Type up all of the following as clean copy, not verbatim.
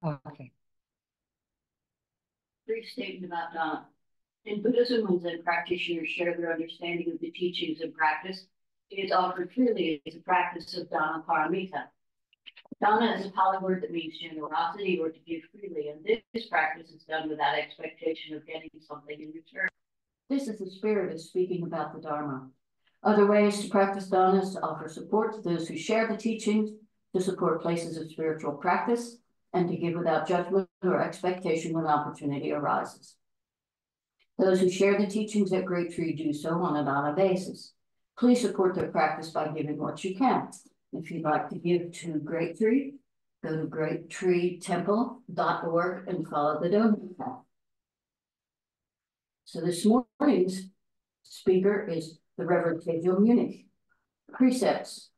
Okay. Brief statement about Dana. In Buddhism, when Zen practitioners share their understanding of the teachings and practice, it is offered freely as a practice of Dana Paramita. Dana is a Pali word that means generosity or to give freely, and this practice is done without expectation of getting something in return. This is the spirit of speaking about the Dharma. Other ways to practice Dana is to offer support to those who share the teachings, to support places of spiritual practice, and to give without judgment or expectation when opportunity arises. Those who share the teachings at Great Tree do so on a Dana basis. Please support their practice by giving what you can. If you'd like to give to Great Tree, go to greattreetemple.org and follow the donate path. So this morning's speaker is the Reverend Teijo Munnich. Precepts.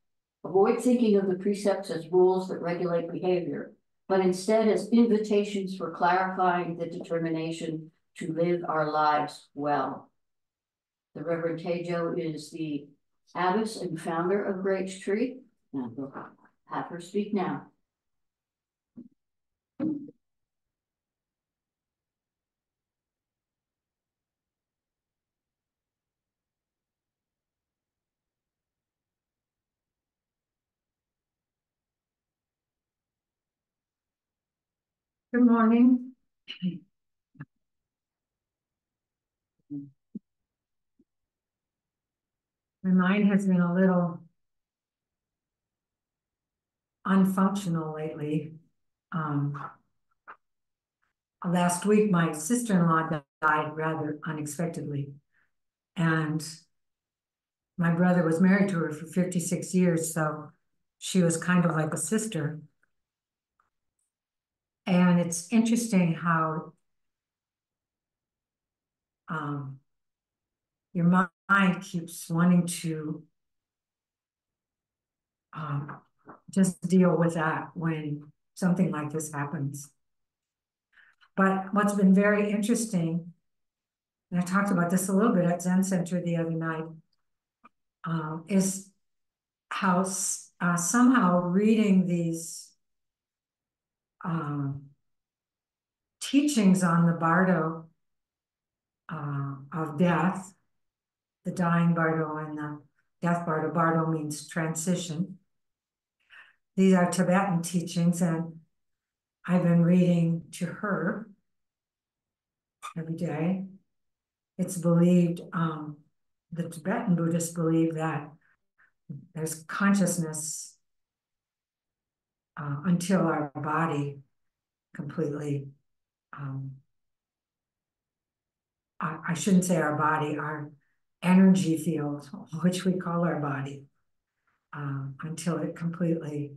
Avoid thinking of the precepts as rules that regulate behavior, but instead as invitations for clarifying the determination to live our lives well. The Reverend Teijo is the abbess and founder of Great Tree, and we'll have her speak now. Good morning. My mind has been a little unfunctional lately. Last week, my sister-in-law died rather unexpectedly. And my brother was married to her for 56 years, so she was kind of like a sister. And it's interesting how your mind keeps wanting to just deal with that when something like this happens. But what's been very interesting, and I talked about this a little bit at Zen Center the other night, is how somehow reading these teachings on the bardo of death, the dying bardo and the death bardo. Bardo means transition. These are Tibetan teachings, and I've been reading to her every day. It's believed, the Tibetan Buddhists believe that there's consciousness until our body completely, I shouldn't say our body, our energy field, which we call our body, until it completely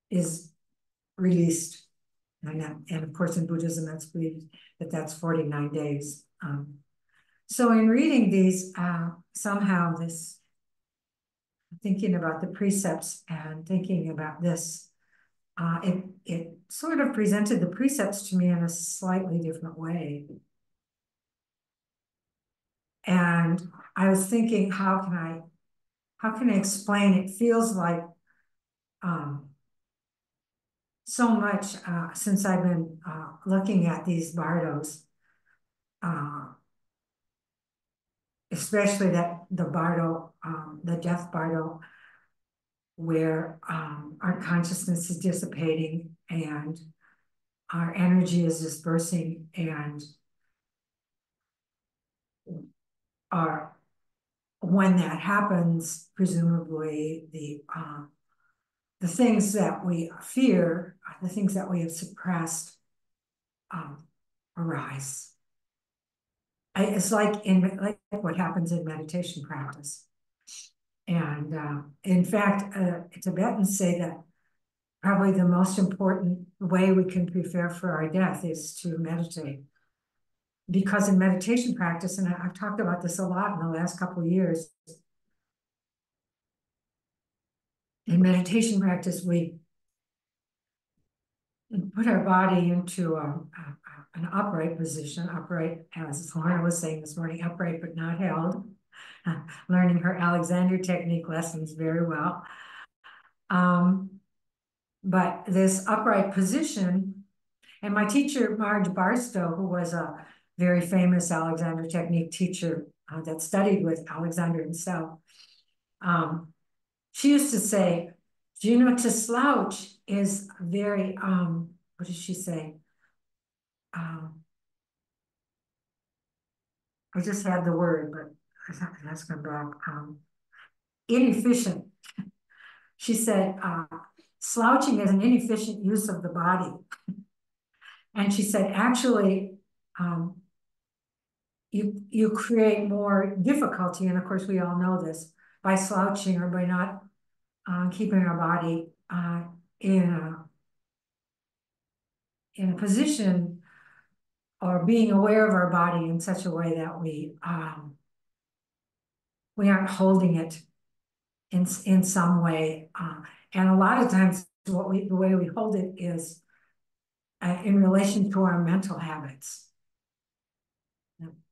is released. And of course, in Buddhism, that's believed that that's 49 days. So in reading these, somehow this, thinking about the precepts and thinking about this, it sort of presented the precepts to me in a slightly different way. And I was thinking, how can I explain? It feels like so much since I've been looking at these bardos, especially the bardo, the death bardo, where our consciousness is dissipating and our energy is dispersing, and when that happens, presumably the things that we fear, the things that we have suppressed, arise. It's like what happens in meditation practice. And in fact, Tibetans say that probably the most important way we can prepare for our death is to meditate. Because in meditation practice, and I've talked about this a lot in the last couple of years, in meditation practice, we put our body into an upright position, upright, as Lorna was saying this morning, upright but not held. learning her Alexander technique lessons very well. But this upright position, and my teacher, Marge Barstow, who was a very famous Alexander technique teacher that studied with Alexander himself, she used to say, do you know, to slouch is very, what did she say? I just had the word, but that's gone back. Inefficient. She said, slouching is an inefficient use of the body. And she said, actually, you create more difficulty, and of course we all know this, by slouching or by not keeping our body in a position or being aware of our body in such a way that we aren't holding it in some way. And a lot of times the way we hold it is in relation to our mental habits.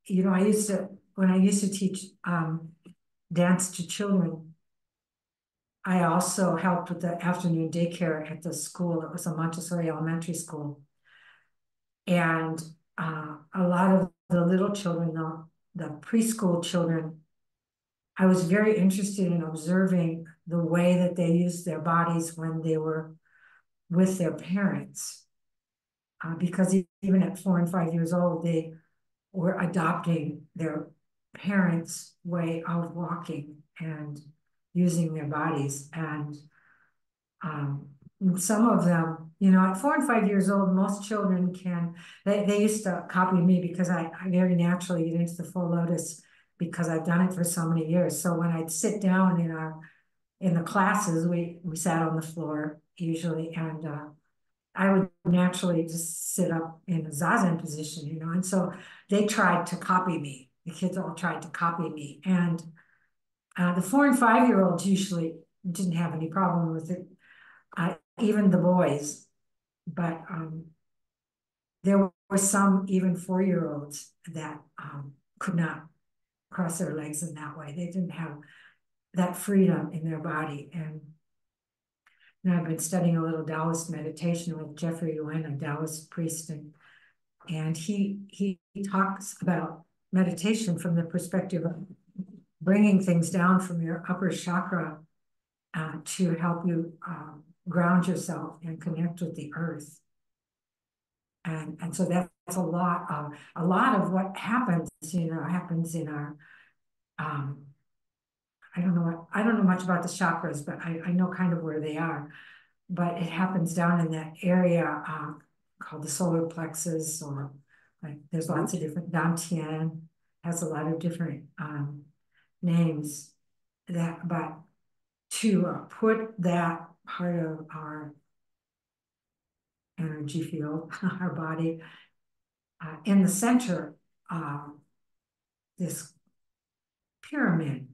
You know, when I used to teach dance to children, I also helped with the afternoon daycare at the school. It was a Montessori elementary school. And a lot of the little children, the preschool children, I was very interested in observing the way that they used their bodies when they were with their parents. Because even at 4 and 5 years old, they were adopting their parents' way of walking and using their bodies. And some of them, you know, at 4 and 5 years old, most children they used to copy me because I very naturally get into the full lotus because I've done it for so many years. So when I'd sit down in the classes, we sat on the floor usually, and I would naturally just sit up in a zazen position, you know, and so they tried to copy me. The kids all tried to copy me. And the 4 and 5 year olds usually didn't have any problem with it, even the boys. But there were some even 4 year olds that could not cross their legs in that way. They didn't have that freedom in their body. And I've been studying a little Taoist meditation with Jeffrey Yuen, a Taoist priest, and he talks about meditation from the perspective of bringing things down from your upper chakra to help you ground yourself and connect with the earth. And so that's a lot of what happens, you know, happens in our I don't know much about the chakras, but I know kind of where they are. But it happens down in that area called the solar plexus, or like there's lots of different, Dantian has a lot of different names but to put that part of our energy field, our body, in the center of this pyramid,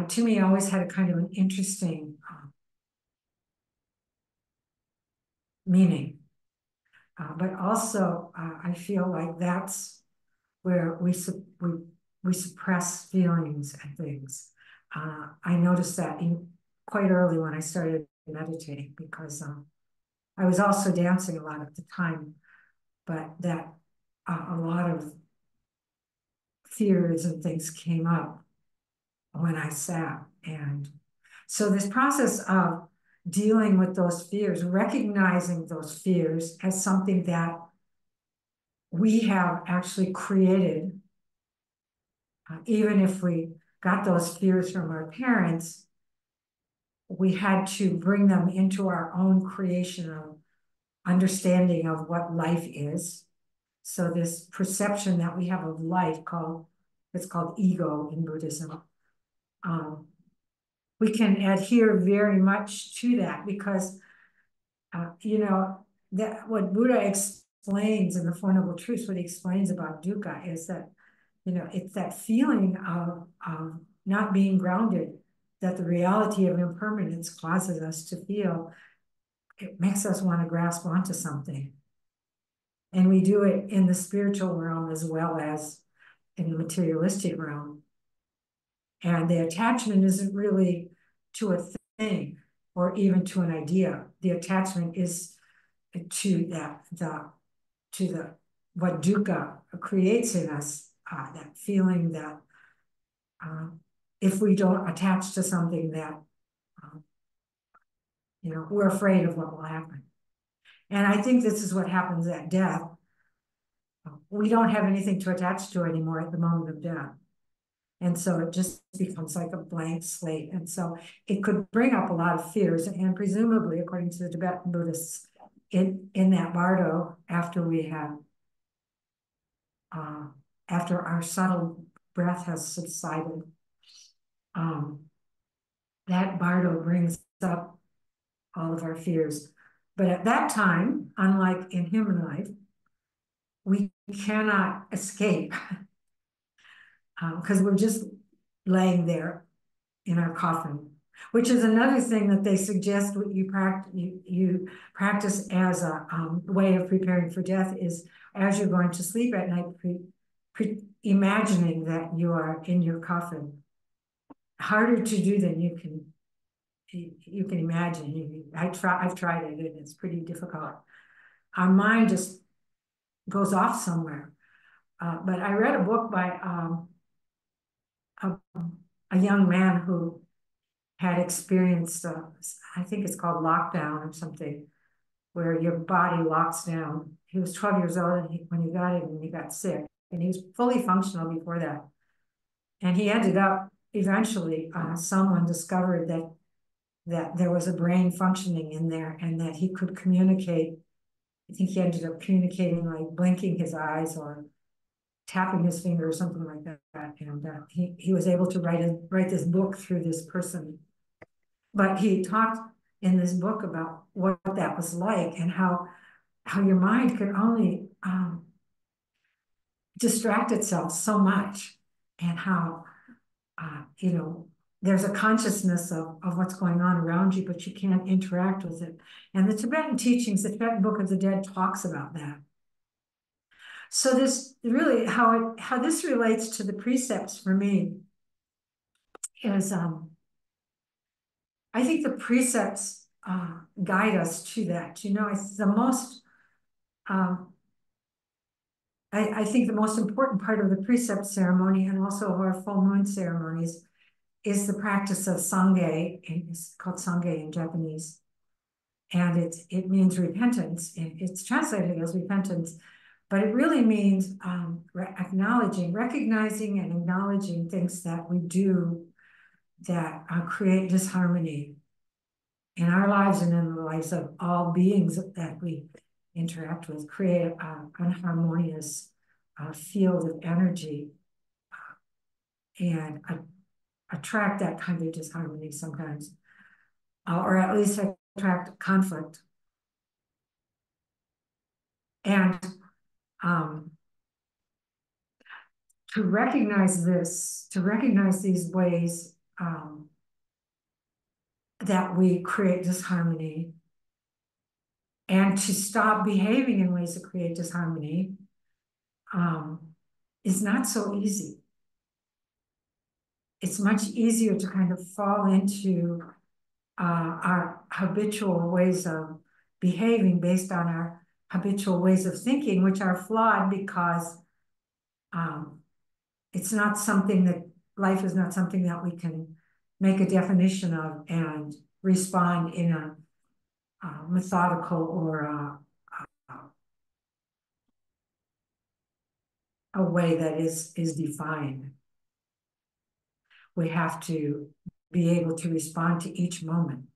to me always had a kind of an interesting meaning. But also, I feel like that's where we suppress feelings and things. I noticed that quite early when I started meditating, because I was also dancing a lot at the time, but that a lot of fears and things came up when I sat. And so this process of dealing with those fears, recognizing those fears as something that we have actually created, even if we got those fears from our parents, we had to bring them into our own creation of understanding of what life is. So this perception that we have of life it's called ego in Buddhism. We can adhere very much to that because, you know, that what Buddha explains in the Four Noble Truths, what he explains about dukkha is that, you know, it's that feeling of not being grounded, that the reality of impermanence causes us to feel. It makes us want to grasp onto something. And we do it in the spiritual realm as well as in the materialistic realm. And the attachment isn't really to a thing or even to an idea. The attachment is to what dukkha creates in us, that feeling that if we don't attach to something, that we're afraid of what will happen. And I think this is what happens at death. We don't have anything to attach to anymore at the moment of death. And so it just becomes like a blank slate. And so it could bring up a lot of fears. And presumably, according to the Tibetan Buddhists, in that bardo, after we have, after our subtle breath has subsided, that bardo brings up all of our fears. But at that time, unlike in human life, we cannot escape because we're just laying there in our coffin, which is another thing that they suggest you practice as a way of preparing for death is as you're going to sleep at night, imagining that you are in your coffin. Harder to do than you can imagine. I've tried it, and it's pretty difficult. Our mind just goes off somewhere. But I read a book by a young man who had experienced, I think it's called lockdown or something, where your body locks down. He was 12 years old when he got it, and he got sick. And he was fully functional before that. And he ended up, eventually, someone discovered that there was a brain functioning in there and that he could communicate. I think he ended up communicating like blinking his eyes or tapping his finger or something like that. And he was able to write this book through this person. But he talked in this book about what that was like and how your mind could only distract itself so much, and how there's a consciousness of what's going on around you, but you can't interact with it. And the Tibetan teachings, the Tibetan Book of the Dead talks about that. So this really, how this relates to the precepts for me is, I think the precepts guide us to that. It's the most, I think the most important part of the precept ceremony and also of our full moon ceremonies is the practice of Sangye, and it's called Sangye in Japanese. And it means repentance. It's translated as repentance, but it really means recognizing and acknowledging things that we do that create disharmony in our lives and in the lives of all beings that we interact with, create an unharmonious field of energy and attract that kind of disharmony sometimes, or at least attract conflict. And to recognize these ways that we create disharmony, and to stop behaving in ways that create disharmony is not so easy. It's much easier to kind of fall into our habitual ways of behaving based on our habitual ways of thinking, which are flawed because it's not something that, life is not something that we can make a definition of and respond in a methodical or a way that is defined. We have to be able to respond to each moment.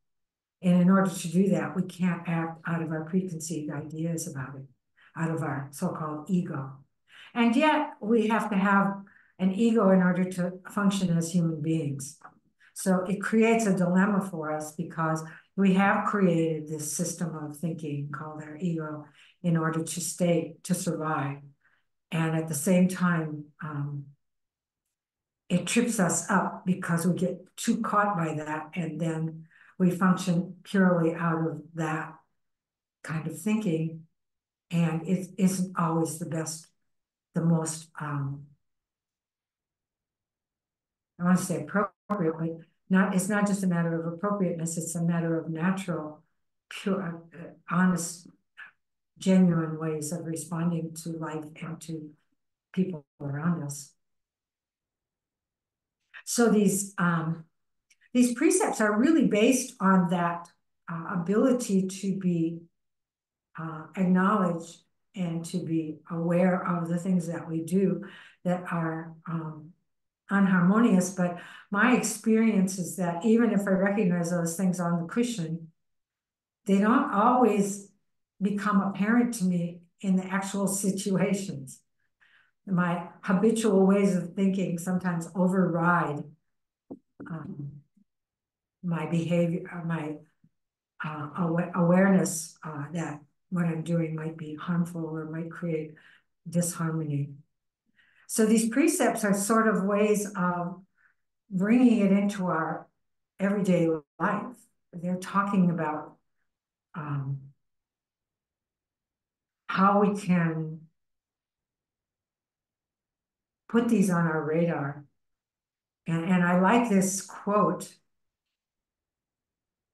And in order to do that, we can't act out of our preconceived ideas about it, out of our so-called ego. And yet we have to have an ego in order to function as human beings. So it creates a dilemma for us because we have created this system of thinking called our ego in order to survive. And at the same time, it trips us up because we get too caught by that, and then we function purely out of that kind of thinking, and it isn't always the most I want to say appropriate, but it's not just a matter of appropriateness, it's a matter of natural, pure, honest, genuine ways of responding to life and to people around us. So these precepts are really based on that ability to be acknowledged and to be aware of the things that we do that are unharmonious. But my experience is that even if I recognize those things on the cushion, they don't always become apparent to me in the actual situations. My habitual ways of thinking sometimes override my behavior, my awareness that what I'm doing might be harmful or might create disharmony. So these precepts are sort of ways of bringing it into our everyday life. They're talking about how we can put these on our radar. And I like this quote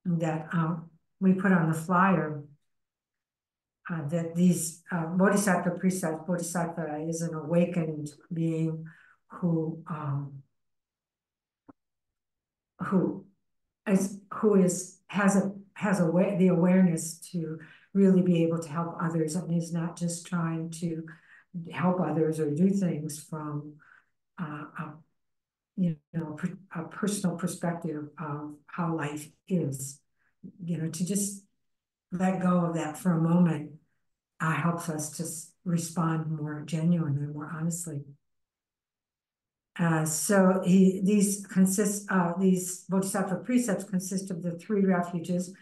that we put on the flyer, that these Bodhisattva precepts, Bodhisattva is an awakened being who has the awareness to really be able to help others, and is not just trying to help others or do things from a personal perspective of how life is. To just let go of that for a moment helps us to respond more genuinely, more honestly. So these Bodhisattva precepts consist of the 3 refuges.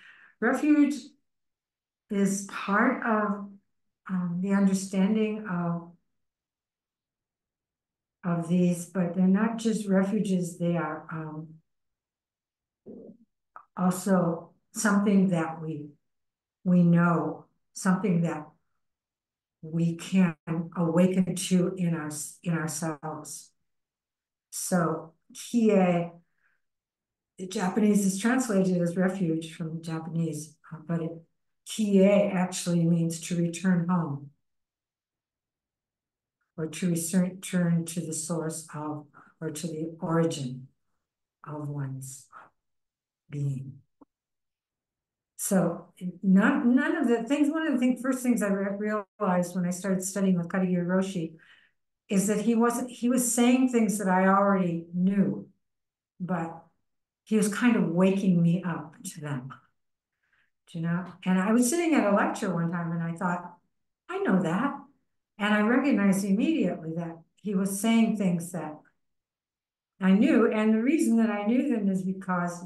Refuge is part of the understanding of these, but they're not just refuges, they are also something that we know, something that we can awaken to in ourselves. So kie, the Japanese is translated as refuge from Japanese, but kie actually means to return home, or to return to the source of, or to the origin of one's being. So none of the things, one of the first things I realized when I started studying with Katagiri Roshi is that he was saying things that I already knew, but he was kind of waking me up to them, And I was sitting at a lecture one time and I thought, I know that. And I recognized immediately that he was saying things that I knew. And the reason that I knew them is because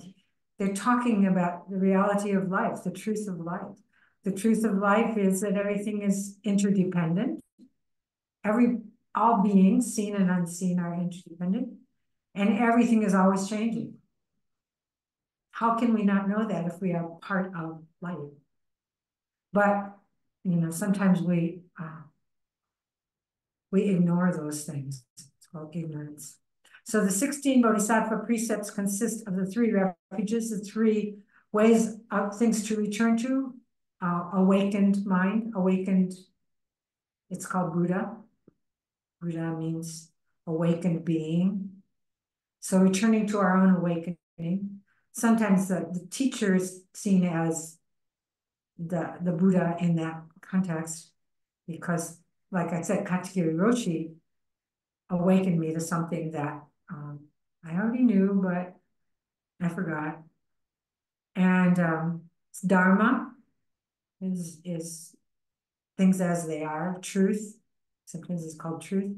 they're talking about the reality of life, the truth of life. The truth of life is that everything is interdependent. All beings, seen and unseen, are interdependent, and everything is always changing. How can we not know that if we are part of life? But sometimes we ignore those things. It's called ignorance. So the 16 Bodhisattva precepts consist of the 3 refuges, the 3 ways of things to return to. Awakened mind, it's called Buddha. Buddha means awakened being. So returning to our own awakening. Sometimes the teacher is seen as the Buddha in that context, because, like I said, Katagiri Roshi awakened me to something that I already knew, but I forgot. And Dharma is things as they are, truth. Sometimes it's called truth.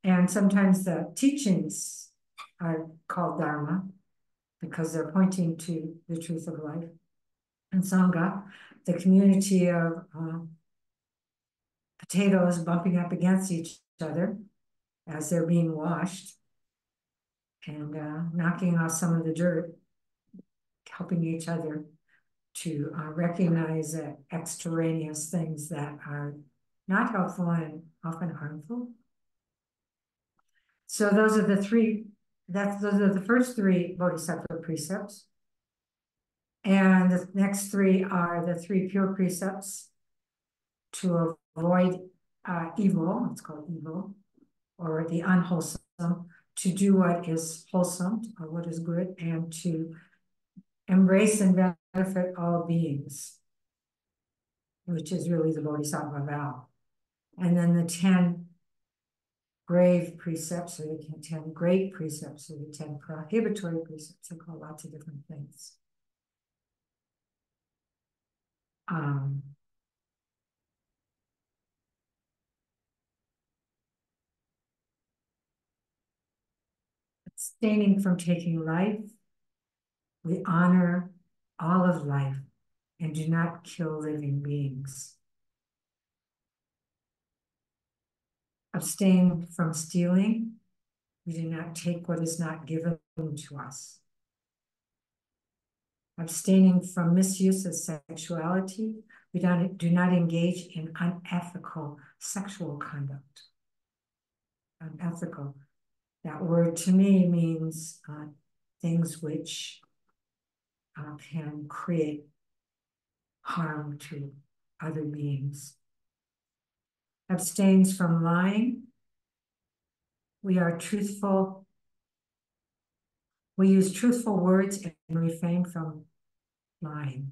And sometimes the teachings are called Dharma because they're pointing to the truth of life. And Sangha, the community of potatoes bumping up against each other as they're being washed, and knocking off some of the dirt, helping each other to recognize extraneous things that are not helpful and often harmful. So those are the 3 those are the first three Bodhisattva precepts. And the next three are the three pure precepts to avoid evil, it's called evil, or the unwholesome, to do what is wholesome or what is good, and to embrace and benefit all beings, which is really the Bodhisattva vow. And then the 10 grave precepts, or the 10 great precepts, or the 10 prohibitory precepts. They call lots of different things. Abstaining from taking life, we honor all of life and do not kill living beings. Abstain from stealing, we do not take what is not given to us. Abstaining from misuse of sexuality, we do not engage in unethical sexual conduct. Unethical. That word to me means things which can create harm to other beings. Abstains from lying. We are truthful. We use truthful words and refrain from lying.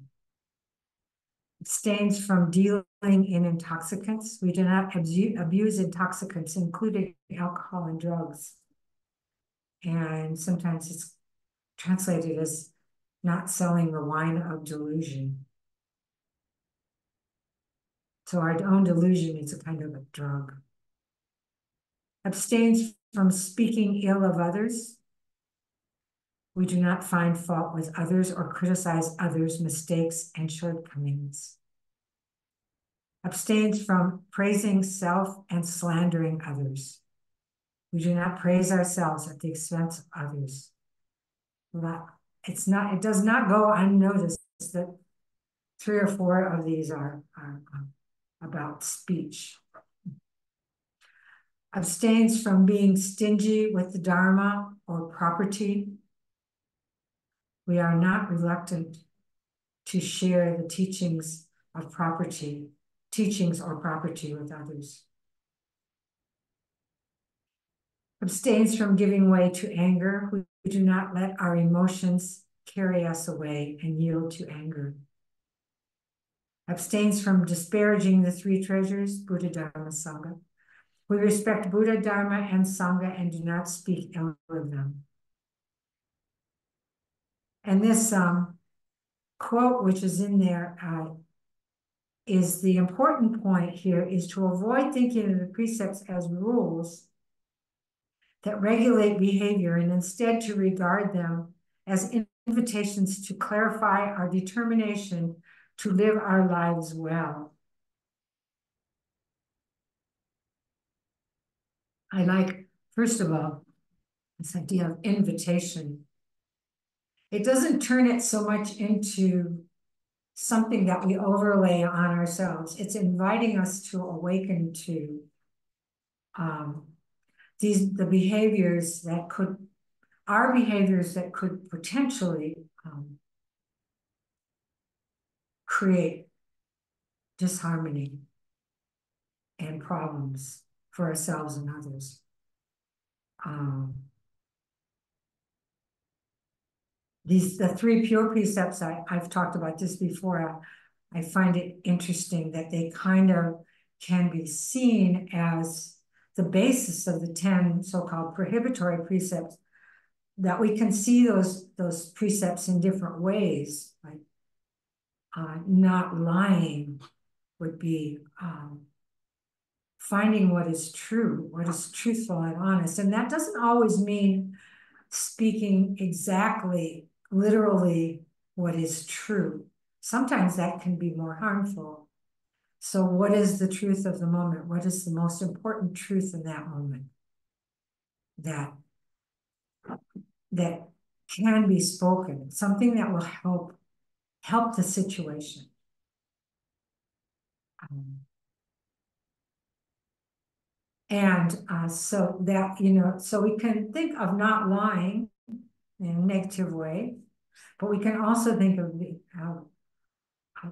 Abstains from dealing in intoxicants. We do not abuse intoxicants, including alcohol and drugs. And sometimes it's translated as not selling the wine of delusion. So our own delusion is a kind of a drug. Abstains from speaking ill of others. We do not find fault with others or criticize others' mistakes and shortcomings. Abstains from praising self and slandering others. We do not praise ourselves at the expense of others. It does not go unnoticed that 3 or 4 of these are about speech. Abstains from being stingy with the Dharma or property. We are not reluctant to share the teachings or property with others. Abstains from giving way to anger. We do not let our emotions carry us away and yield to anger. Abstains from disparaging the 3 treasures, Buddha, Dharma, Sangha. We respect Buddha, Dharma, and Sangha and do not speak ill of them. And this quote, which is in there, is the important point here, is to avoid thinking of the precepts as rules that regulate behavior and instead to regard them as invitations to clarify our determination to live our lives well. I like, first of all, this idea of invitation. It doesn't turn it so much into something that we overlay on ourselves. It's inviting us to awaken to the behaviors that could, our behaviors that could potentially create disharmony and problems for ourselves and others. The 3 pure precepts, I've talked about this before. I find it interesting that they kind of can be seen as the basis of the 10 so-called prohibitory precepts, that we can see those precepts in different ways. Like not lying would be finding what is true, what is truthful and honest. And that doesn't always mean speaking exactly, literally what is true. Sometimes that can be more harmful. So what is the truth of the moment? What is the most important truth in that moment that can be spoken? Something that will help the situation. And so that, you know, so we can think of not lying in a negative way, but we can also think of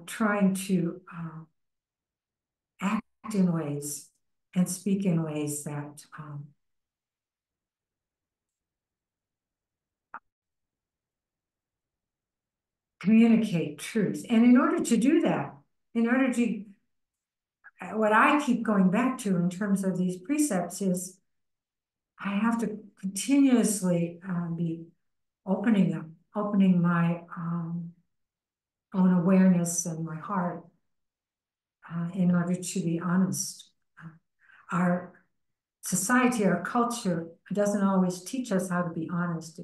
trying to act in ways and speak in ways that communicate truth. And in order to do that, in order to, what I keep going back to in terms of these precepts is I have to continuously be opening my own awareness and my heart in order to be honest. Our society, our culture doesn't always teach us how to be honest.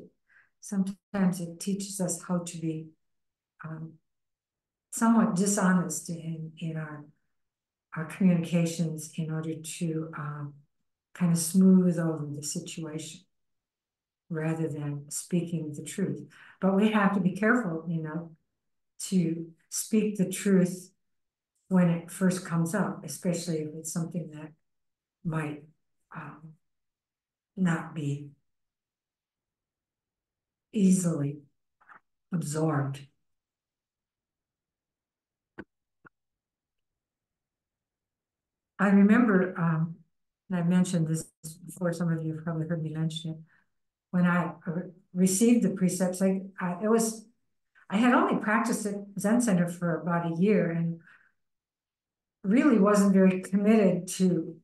Sometimes it teaches us how to be somewhat dishonest in our communications in order to kind of smooth over the situation rather than speaking the truth. But we have to be careful, you know, to speak the truth when it first comes up, especially if it's something that might not be easily absorbed. I remember, and I mentioned this before, some of you have probably heard me mention it, when I received the precepts, I had only practiced at Zen Center for about a year and really wasn't very committed to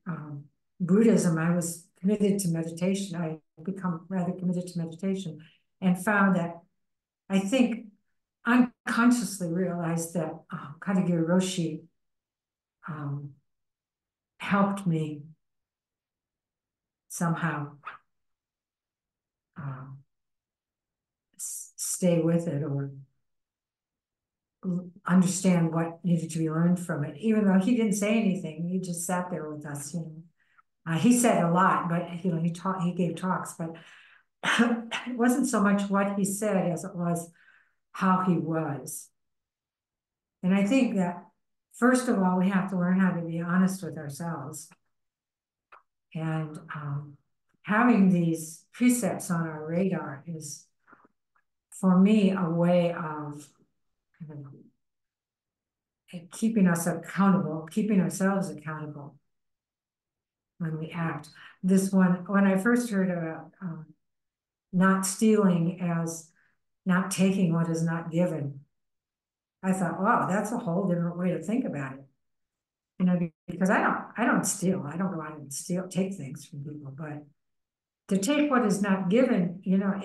Buddhism. I was committed to meditation. I become rather committed to meditation and found that I think unconsciously realized that Katagiri Roshi helped me somehow stay with it or understand what needed to be learned from it, even though he didn't say anything. He just sat there with us, you know. He said a lot, but you know, he gave talks, but it wasn't so much what he said as it was how he was. And I think that first of all, we have to learn how to be honest with ourselves. And having these precepts on our radar is, for me, a way of keeping us accountable, keeping ourselves accountable when we act. This one, when I first heard about not stealing as not taking what is not given, I thought, wow, that's a whole different way to think about it. You know, because I don't steal. I don't go out and take things from people, but to take what is not given, you know,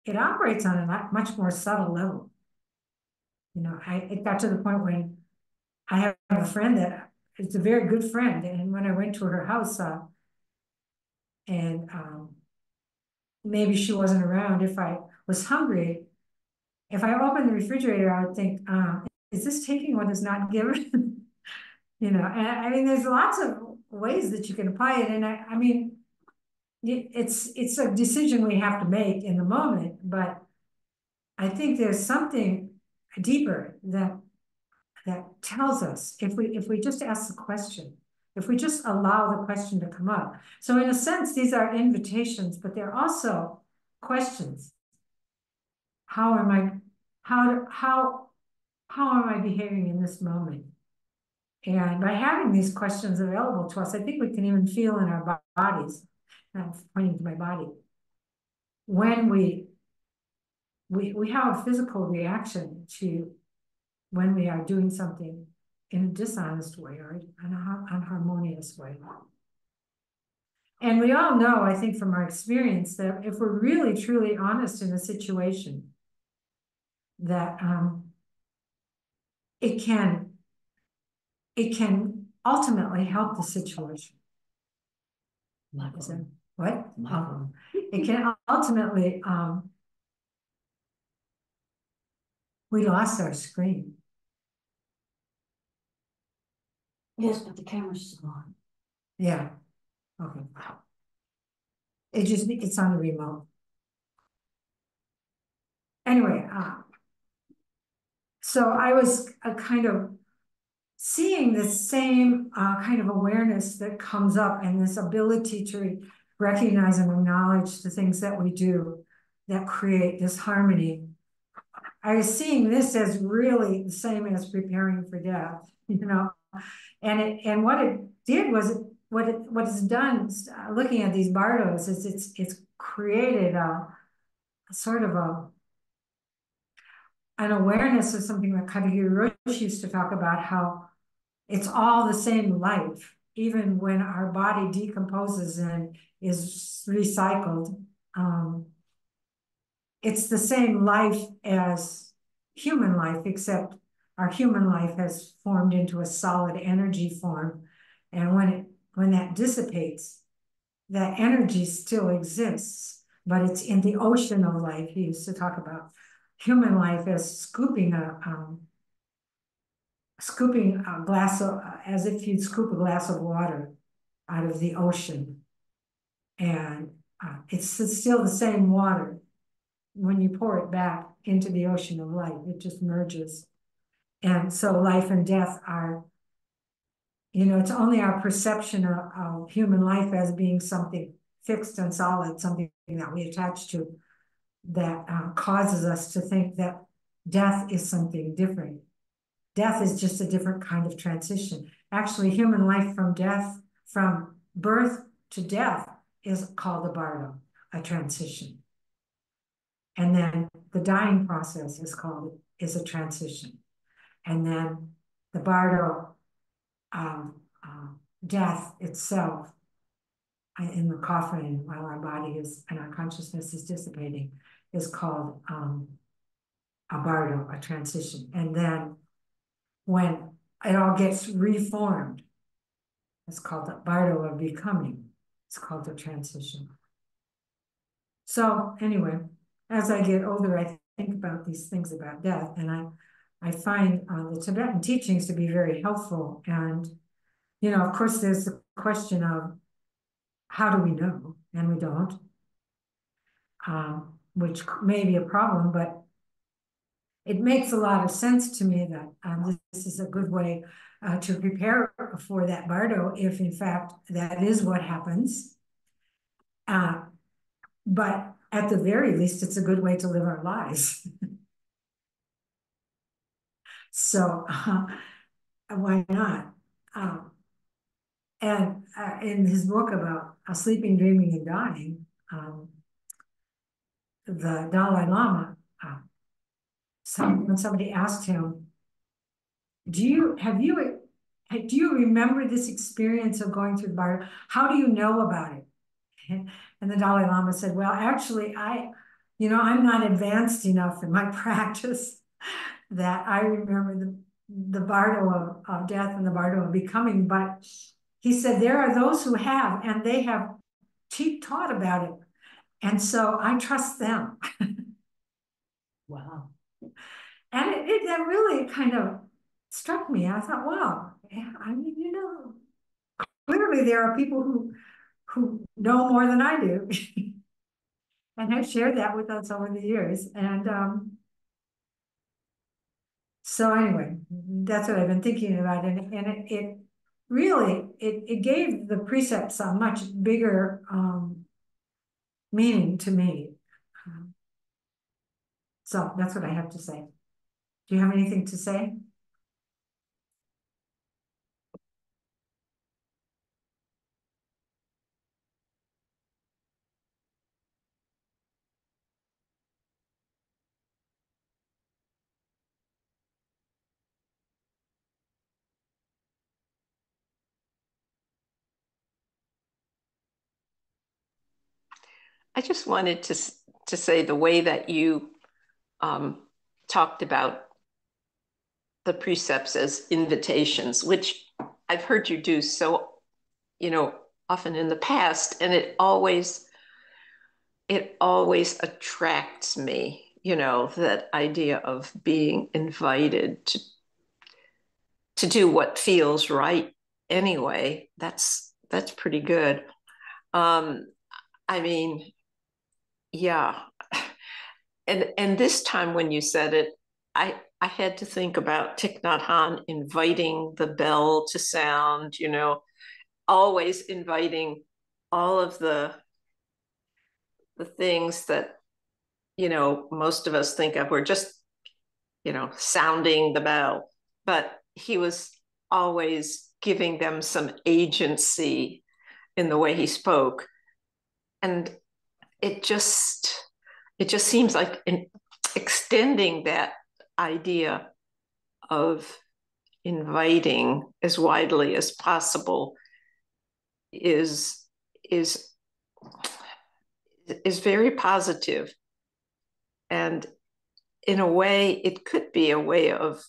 it operates on a much more subtle level. You know, it got to the point when I have a friend that is a very good friend, and when I went to her house, and maybe she wasn't around, if I was hungry, if I opened the refrigerator, I would think, is this taking what is not given? You know, and I mean, there's lots of ways that you can apply it, and I mean, it's a decision we have to make in the moment, but I think there's something deeper that tells us if we just ask the question, if we just allow the question to come up. So in a sense, these are invitations, but they're also questions. How am I behaving in this moment? And by having these questions available to us, I think we can even feel in our bodies, I'm pointing to my body, when we have a physical reaction to when we are doing something in a dishonest way or an unharmonious way. And we all know, I think from our experience, that if we're really truly honest in a situation, that it can ultimately help the situation. What? It can ultimately, we lost our screen. Yes, but the camera's still on. Yeah, okay. It's on the remote. Anyway, so I was kind of seeing the same kind of awareness that comes up and this ability to recognize and acknowledge the things that we do that create this harmony. I was seeing this as really the same as preparing for death, you know, and what it did was what it's done, looking at these bardos, is it's created a sort of an awareness of something that Kadagiri Roshi used to talk about, how it's all the same life, even when our body decomposes and is recycled. It's the same life as human life, except our human life has formed into a solid energy form. And when that dissipates, that energy still exists, but it's in the ocean of life. He used to talk about human life as scooping a glass of, as if you'd scoop a glass of water out of the ocean. And it's still the same water. When you pour it back into the ocean of life, it just merges. And so life and death are, you know, it's only our perception of human life as being something fixed and solid, something that we attach to, that causes us to think that death is something different. Death is just a different kind of transition. Actually, human life from birth to death is called a bardo, a transition. And then the dying process is a transition. And then the bardo death itself in the coffin, while our body is and our consciousness is dissipating, is called a bardo, a transition. And then when it all gets reformed, it's called the bardo of becoming. It's called the transition. So anyway, as I get older, I think about these things about death, and I find the Tibetan teachings to be very helpful. And, you know, of course, there's the question of how do we know? And we don't, which may be a problem, but it makes a lot of sense to me that this is a good way to prepare for that bardo, if in fact that is what happens. But at the very least, it's a good way to live our lives. So why not? And in his book about sleeping, dreaming, and dying, the Dalai Lama, when somebody asked him, do you remember this experience of going through the bardo? How do you know about it? And the Dalai Lama said, well, actually, I'm not advanced enough in my practice that I remember the bardo of death and the bardo of becoming. But he said, there are those who have, and they have taught about it. And so I trust them. Wow. And that really kind of struck me. I thought, wow, I mean, you know, clearly there are people who know more than I do and have shared that with us over the years. And so anyway, that's what I've been thinking about. And it really gave the precepts a much bigger meaning to me. So that's what I have to say. Do you have anything to say? I just wanted to say the way that you talked about the precepts as invitations, which I've heard you do so, you know, often in the past, and it always attracts me, you know, that idea of being invited to do what feels right anyway. That's pretty good. I mean, yeah. And this time when you said it, I had to think about Thich Nhat Hanh inviting the bell to sound, always inviting all of the things that, most of us think of. We're just, sounding the bell. But he was always giving them some agency in the way he spoke. And it just seems like extending that idea of inviting as widely as possible is is is very positive. And in a way, it could be a way of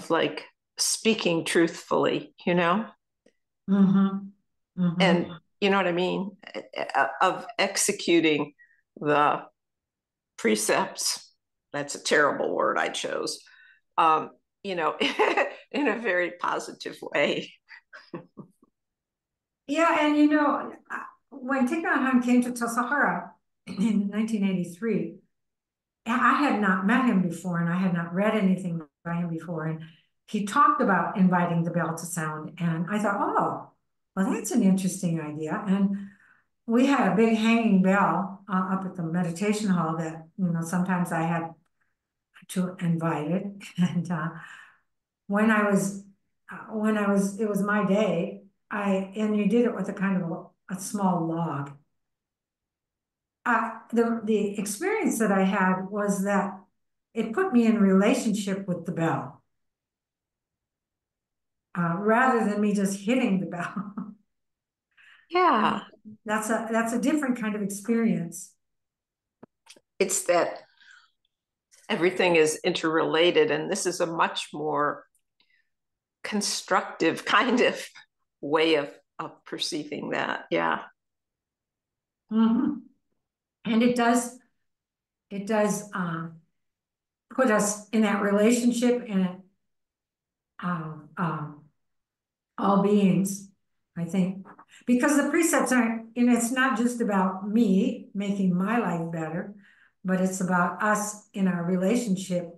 like speaking truthfully. Mm-hmm. Mm-hmm. And you know what I mean? Of executing the precepts. That's a terrible word I chose. Um, in a very positive way. Yeah, and when Thich Nhat Hanh came to Sahara in 1983, I had not met him before and I had not read anything by him before. And he talked about inviting the bell to sound. And I thought, oh, well, that's an interesting idea. And we had a big hanging bell up at the meditation hall that, sometimes I had to invite it. And when I was, it was my day, and you did it with a kind of a small log. The experience that I had was that it put me in relationship with the bell, rather than me just hitting the bell. Yeah. That's a different kind of experience. It's that everything is interrelated, and this is a much more constructive kind of way of perceiving that. Yeah. Mm-hmm. And it does put us in that relationship and all beings, I think, because the precepts aren't, it's not just about me making my life better, but it's about us in our relationships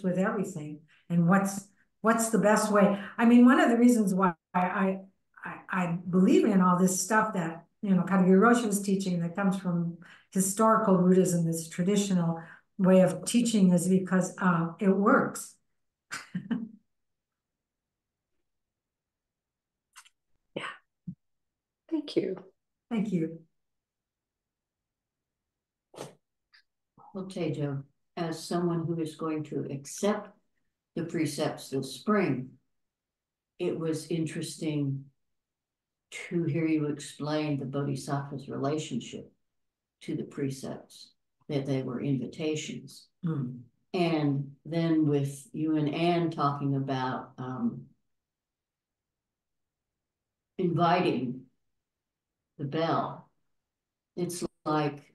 with everything, and what's the best way. I mean, one of the reasons why I believe in all this stuff that Kagyu Roshi was teaching, that comes from historical Buddhism, this traditional way of teaching, is because it works. Yeah. Thank you. Thank you. Well, Teijo, as someone who is going to accept the precepts this spring, it was interesting to hear you explain the Bodhisattva's relationship to the precepts, that they were invitations. Mm. And then with you and Anne talking about inviting the bell, it's like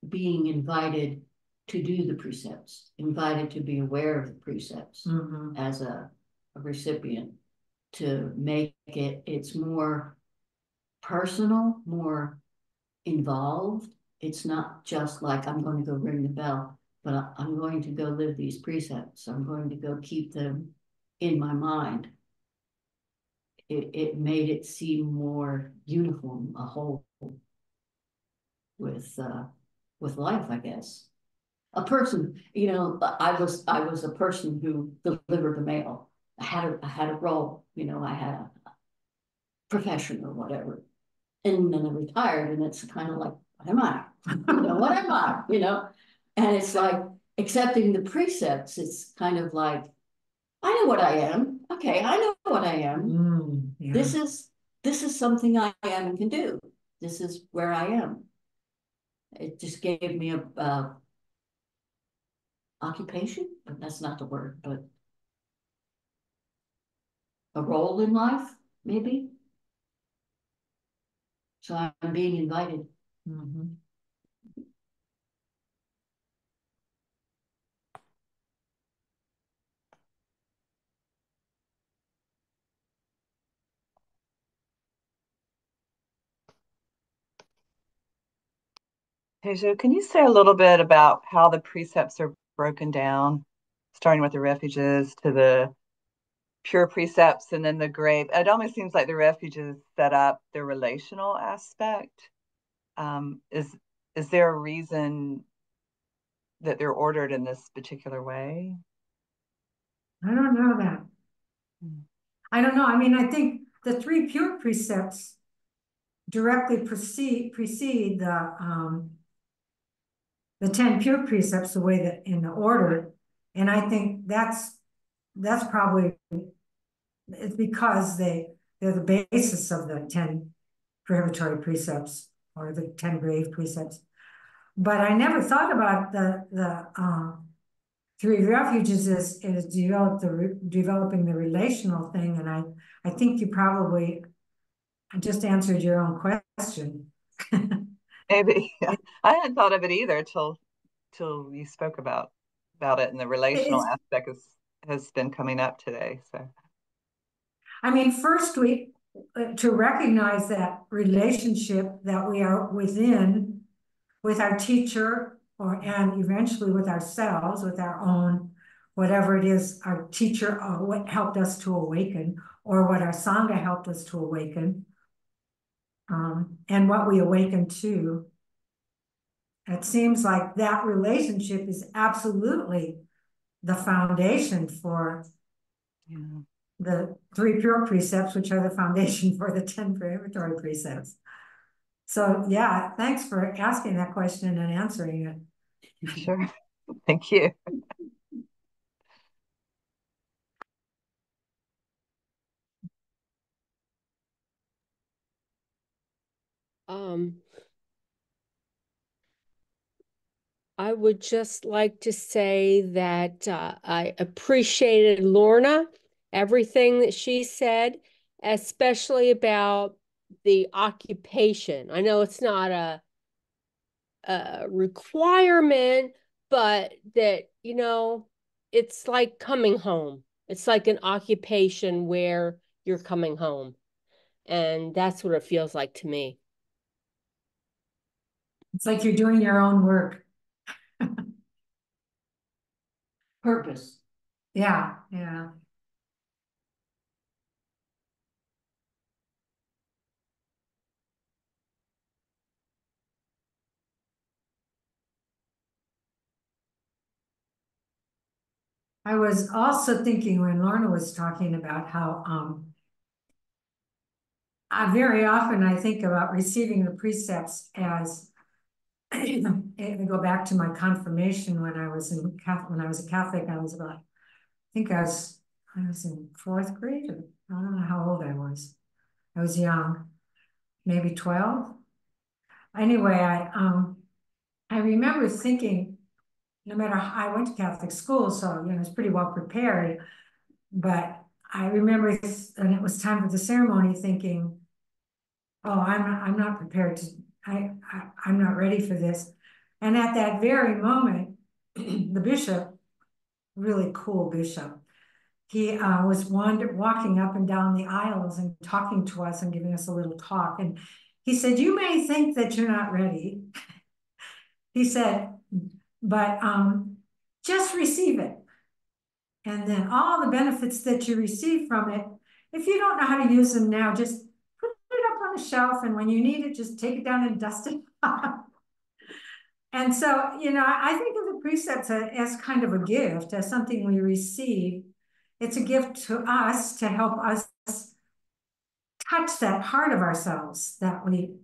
being invited to do the precepts, invited to be aware of the precepts as a recipient, to make it's more personal, more involved. It's not just like, I'm going to go ring the bell, but I'm going to go live these precepts. I'm going to go keep them in my mind. It made it seem more uniform, a whole with life, I guess. A person, I was a person who delivered the mail. I had a role, I had a profession or whatever. And then I retired, and it's kind of like, what am I? What am I? And it's like accepting the precepts. It's kind of like, I know what I am. Okay, I know what I am. Yeah. This is something I am and can do. This is where I am. It just gave me a occupation, but that's not the word, but a role in life, maybe. So I'm being invited. Mm-hmm. Teijo, can you say a little bit about how the precepts are broken down, starting with the refuges to the pure precepts and then the grave. It almost seems like the refuges set up the relational aspect. Is there a reason that they're ordered in this particular way? I don't know that. I don't know. I mean, I think the three pure precepts directly precede the 10 pure precepts the way that in the order. And I think that's probably, it's because they're the basis of the 10 prohibitory precepts or the 10 grave precepts. But I never thought about the three refuges is developing the relational thing. And I think you probably just answered your own question. Maybe. I hadn't thought of it either till you spoke about it, and the relational aspect has been coming up today. So I mean, first we to recognize that relationship that we are within with our teacher and eventually with ourselves, with our own, whatever it is, our teacher, what helped us to awaken, or what our Sangha helped us to awaken, and what we awaken to. It seems like that relationship is absolutely the foundation for the three pure precepts, which are the foundation for the 10 prohibitory precepts. So yeah, thanks for asking that question and answering it. Sure. Thank you. I would just like to say that I appreciated Lorna, everything that she said, especially about the occupation. I know it's not a requirement, but that, it's like coming home. It's like an occupation where you're coming home. And that's what it feels like to me. It's like you're doing your own work. Purpose. Yeah, yeah. I was also thinking when Lorna was talking about how very often I think about receiving the precepts as I go back to my confirmation when I was a Catholic. I was about, I think I was in fourth grade. Or, I don't know how old I was. I was young, maybe 12. Anyway, I remember thinking, no matter how I went to Catholic school, so I was pretty well prepared. But I remember when it was time for the ceremony, thinking, "Oh, I'm not prepared to. I'm not ready for this." And at that very moment, the bishop, really cool bishop, he was walking up and down the aisles and talking to us and giving us a little talk. And he said, "You may think that you're not ready." He said, "But just receive it. And then all the benefits that you receive from it, if you don't know how to use them now, just put it up on the shelf. And when you need it, just take it down and dust it off." And so, I think of the precepts as kind of a gift, as something we receive. It's a gift to us to help us touch that part of ourselves that we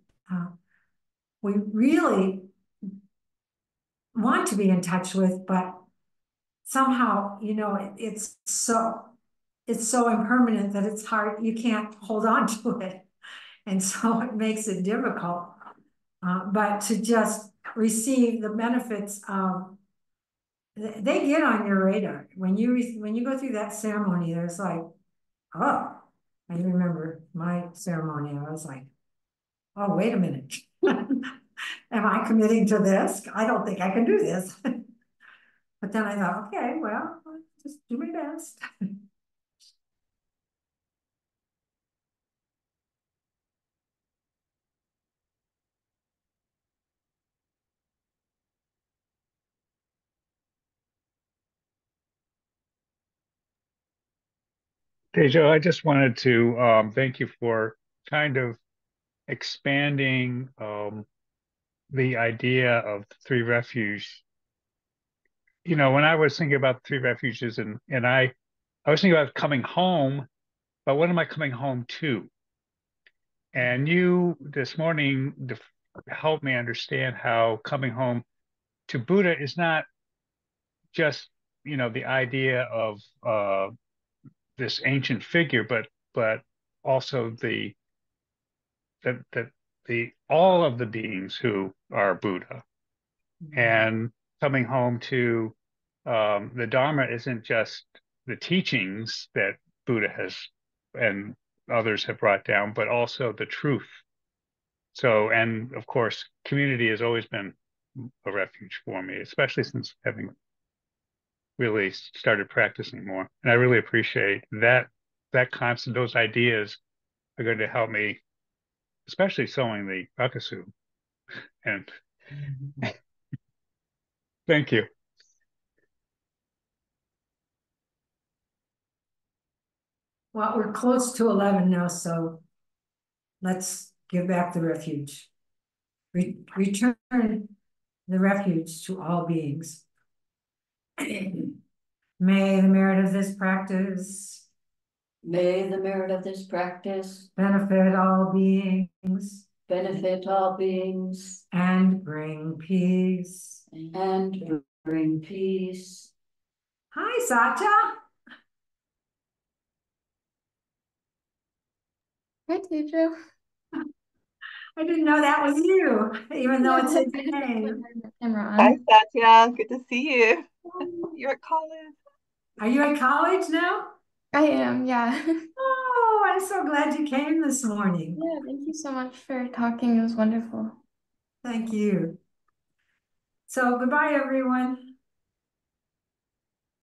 really want to be in touch with, but somehow, it's so impermanent that it's hard. You can't hold on to it. And so it makes it difficult. But to just receive the benefits of, they get on your radar. When you go through that ceremony, there's like, oh, I remember my ceremony. I was like, oh, wait a minute. Am I committing to this? I don't think I can do this. But then I thought, okay, well, I'll just do my best. Teijo, I just wanted to thank you for kind of expanding the idea of the three refuge. You know, when I was thinking about the three refuges and I was thinking about coming home, but what am I coming home to? And you this morning helped me understand how coming home to Buddha is not just, you know, the idea of this ancient figure, but also the all of the beings who are Buddha. And coming home to the Dharma isn't just the teachings that Buddha has and others have brought down, but also the truth. So, and of course, community has always been a refuge for me, especially since having really started practicing more. And I really appreciate that concept, those ideas are going to help me, especially sewing the akasu. And thank you. Well, we're close to 11 now, so let's give back the refuge. Return the refuge to all beings. May the merit of this practice May the merit of this practice benefit all beings and bring peace. and bring peace. Hi, Satya. Hi, Teijo. I didn't know that was you, even though it says your name. Hi, Satya. Good to see you. You're at college. Are you at college now? I am, yeah. Oh, I'm so glad you came this morning. Yeah, thank you so much for talking. It was wonderful. Thank you. So goodbye, everyone.